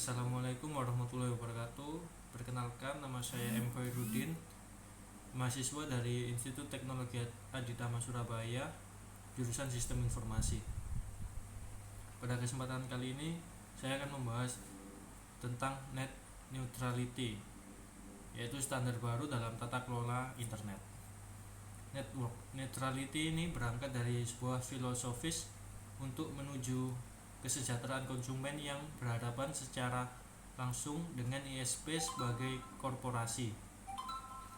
Assalamualaikum warahmatullahi wabarakatuh. Perkenalkan, nama saya M. Khairuddin, mahasiswa dari Institut Teknologi Aditama Surabaya, jurusan Sistem Informasi. Pada kesempatan kali ini, saya akan membahas tentang net neutrality, yaitu standar baru dalam tata kelola internet. Network neutrality ini berangkat dari sebuah filosofis untuk menuju kesejahteraan konsumen yang berhadapan secara langsung dengan ISP sebagai korporasi.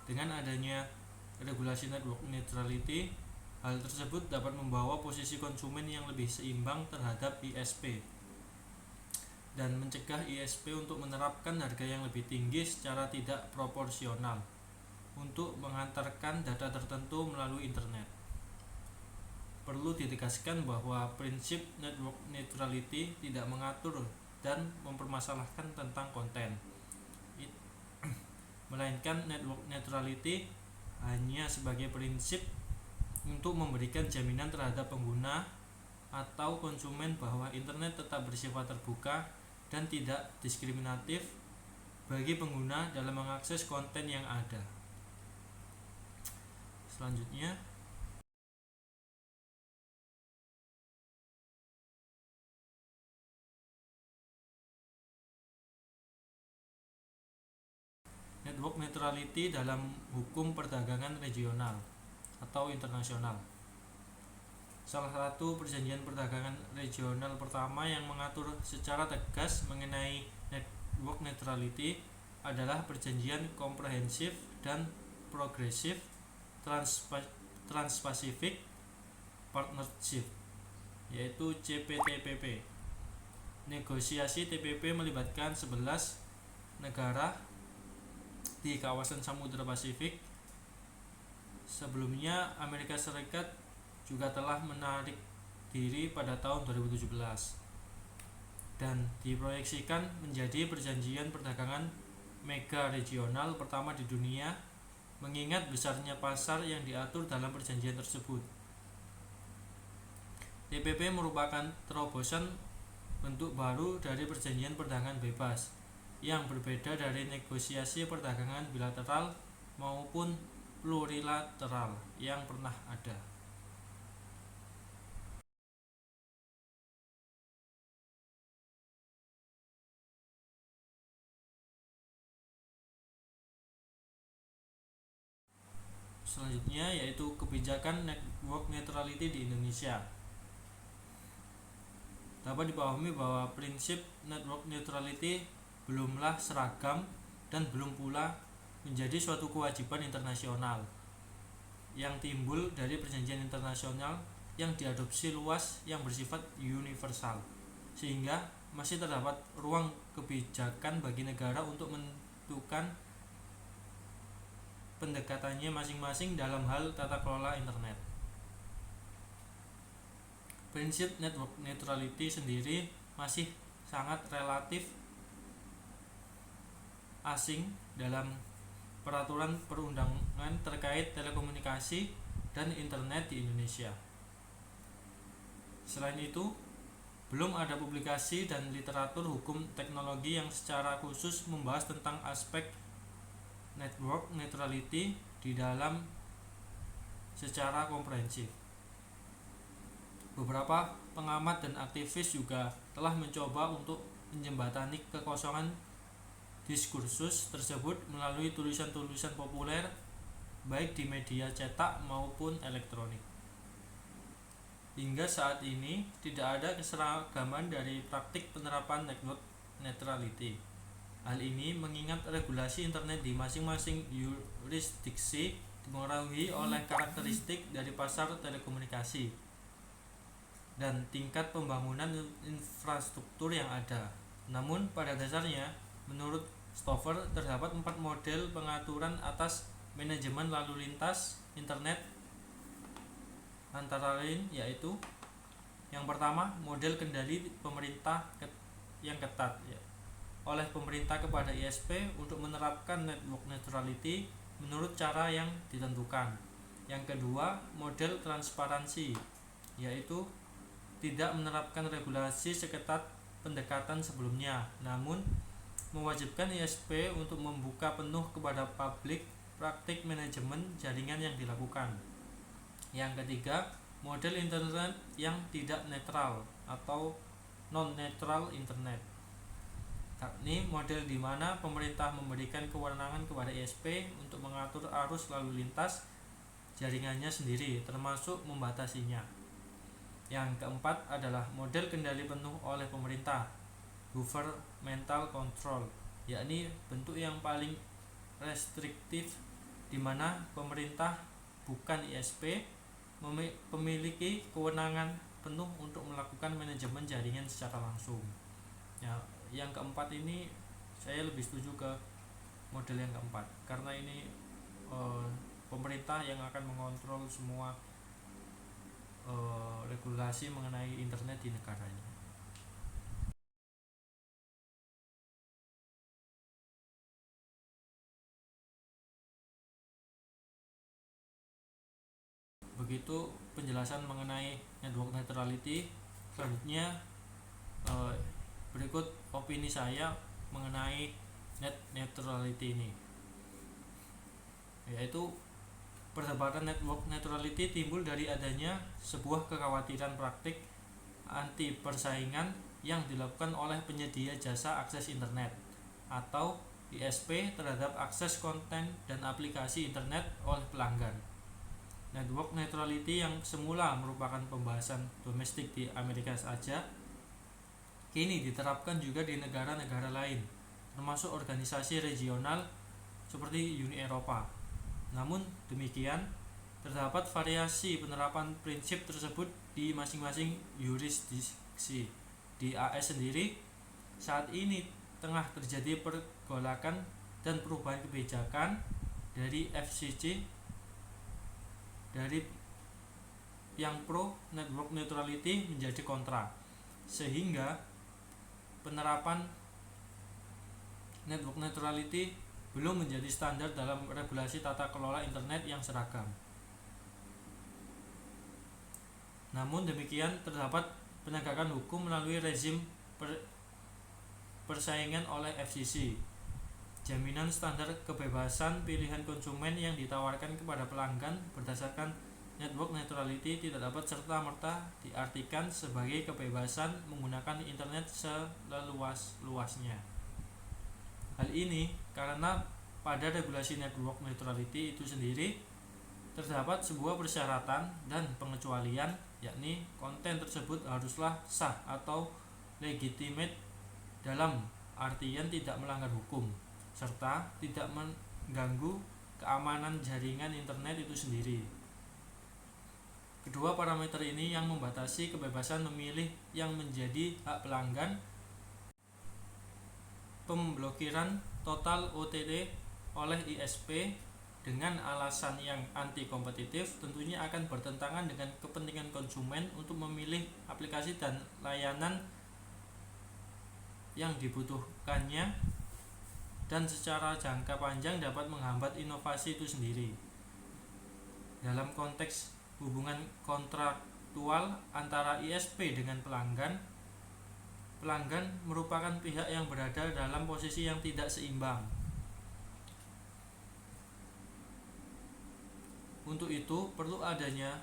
Dengan adanya regulasi network neutrality, hal tersebut dapat membawa posisi konsumen yang lebih seimbang terhadap ISP dan mencegah ISP untuk menerapkan harga yang lebih tinggi secara tidak proporsional untuk mengantarkan data tertentu melalui internet. Perlu ditegaskan bahwa prinsip network neutrality tidak mengatur dan mempermasalahkan tentang konten, melainkan network neutrality hanya sebagai prinsip untuk memberikan jaminan terhadap pengguna atau konsumen bahwa internet tetap bersifat terbuka dan tidak diskriminatif bagi pengguna dalam mengakses konten yang ada. Selanjutnya, network neutrality dalam hukum perdagangan regional atau internasional. Salah satu perjanjian perdagangan regional pertama yang mengatur secara tegas mengenai network neutrality adalah Perjanjian Komprehensif dan Progresif Trans-Pacific Partnership, yaitu CPTPP. Negosiasi TPP melibatkan 11 negara di kawasan Samudra Pasifik. Sebelumnya, Amerika Serikat juga telah menarik diri pada tahun 2017 dan diproyeksikan menjadi perjanjian perdagangan mega regional pertama di dunia, mengingat besarnya pasar yang diatur dalam perjanjian tersebut. TPP merupakan terobosan bentuk baru dari perjanjian perdagangan bebas yang berbeda dari negosiasi perdagangan bilateral maupun plurilateral yang pernah ada. Selanjutnya yaitu kebijakan network neutrality di Indonesia. Dapat dipahami bahwa prinsip network neutrality belumlah seragam dan belum pula menjadi suatu kewajiban internasional yang timbul dari perjanjian internasional yang diadopsi luas yang bersifat universal, sehingga masih terdapat ruang kebijakan bagi negara untuk menentukan pendekatannya masing-masing dalam hal tata kelola internet. Prinsip network neutrality sendiri masih sangat relatif asing dalam peraturan perundangan terkait telekomunikasi dan internet di Indonesia. Selain itu, belum ada publikasi dan literatur hukum teknologi yang secara khusus membahas tentang aspek network neutrality di dalam secara komprehensif. Beberapa pengamat dan aktivis juga telah mencoba untuk menjembatani kekosongan diskursus tersebut melalui tulisan-tulisan populer baik di media cetak maupun elektronik. Hingga saat ini tidak ada keseragaman dari praktik penerapan network neutrality. Hal ini mengingat regulasi internet di masing-masing yurisdiksi dipengaruhi oleh karakteristik dari pasar telekomunikasi dan tingkat pembangunan infrastruktur yang ada. Namun pada dasarnya, menurut Stover, terdapat 4 model pengaturan atas manajemen lalu lintas internet, antara lain yaitu yang pertama, model kendali pemerintah yang ketat oleh pemerintah kepada ISP untuk menerapkan network neutrality menurut cara yang ditentukan. Yang kedua, model transparansi, yaitu tidak menerapkan regulasi seketat pendekatan sebelumnya, namun mewajibkan ISP untuk membuka penuh kepada publik praktik manajemen jaringan yang dilakukan. Yang ketiga, model internet yang tidak netral atau non-netral internet. Ini model di mana pemerintah memberikan kewenangan kepada ISP untuk mengatur arus lalu lintas jaringannya sendiri, termasuk membatasinya. Yang keempat adalah model kendali penuh oleh pemerintah, governmental control, yakni bentuk yang paling restriktif di mana pemerintah bukan ISP memiliki kewenangan penuh untuk melakukan manajemen jaringan secara langsung. Ya, yang keempat ini saya lebih setuju ke model yang keempat karena ini pemerintah yang akan mengontrol semua regulasi mengenai internet di negaranya. Begitu penjelasan mengenai network neutrality. Selanjutnya berikut opini saya mengenai net neutrality ini, yaitu perdebatan network neutrality timbul dari adanya sebuah kekhawatiran praktik anti persaingan yang dilakukan oleh penyedia jasa akses internet atau ISP terhadap akses konten dan aplikasi internet oleh pelanggan. Network neutrality yang semula merupakan pembahasan domestik di Amerika saja, kini diterapkan juga di negara-negara lain, termasuk organisasi regional seperti Uni Eropa. Namun demikian, terdapat variasi penerapan prinsip tersebut di masing-masing yurisdiksi. Di AS sendiri, saat ini tengah terjadi pergolakan dan perubahan kebijakan dari FCC dari yang pro network neutrality menjadi kontra, sehingga penerapan network neutrality belum menjadi standar dalam regulasi tata kelola internet yang seragam. Namun demikian, terdapat penegakan hukum melalui rezim persaingan oleh FCC, jaminan standar kebebasan pilihan konsumen yang ditawarkan kepada pelanggan berdasarkan network neutrality tidak dapat serta-merta diartikan sebagai kebebasan menggunakan internet seluas-luasnya. Hal ini karena pada regulasi network neutrality itu sendiri terdapat sebuah persyaratan dan pengecualian, yakni konten tersebut haruslah sah atau legitimate dalam artian tidak melanggar hukum serta tidak mengganggu keamanan jaringan internet itu sendiri. Kedua parameter ini yang membatasi kebebasan memilih yang menjadi hak pelanggan. Pemblokiran total OTT oleh ISP dengan alasan yang anti kompetitif tentunya akan bertentangan dengan kepentingan konsumen untuk memilih aplikasi dan layanan yang dibutuhkannya, dan secara jangka panjang dapat menghambat inovasi itu sendiri. Dalam konteks hubungan kontraktual antara ISP dengan pelanggan merupakan pihak yang berada dalam posisi yang tidak seimbang. Untuk itu, perlu adanya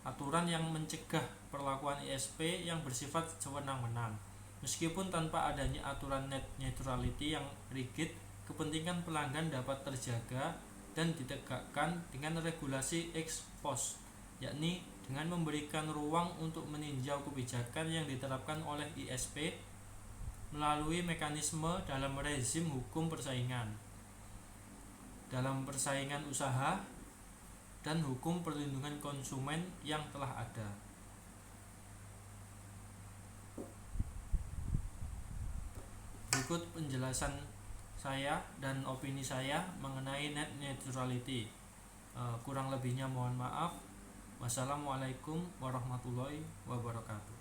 aturan yang mencegah perlakuan ISP yang bersifat sewenang-wenang. Meskipun tanpa adanya aturan net neutrality yang rigid, kepentingan pelanggan dapat terjaga dan ditegakkan dengan regulasi ex post, yakni dengan memberikan ruang untuk meninjau kebijakan yang diterapkan oleh ISP melalui mekanisme dalam rezim hukum persaingan, dalam persaingan usaha, dan hukum perlindungan konsumen yang telah ada. Berikut penjelasan saya dan opini saya mengenai net neutrality. Kurang lebihnya mohon maaf. Wassalamualaikum warahmatullahi wabarakatuh.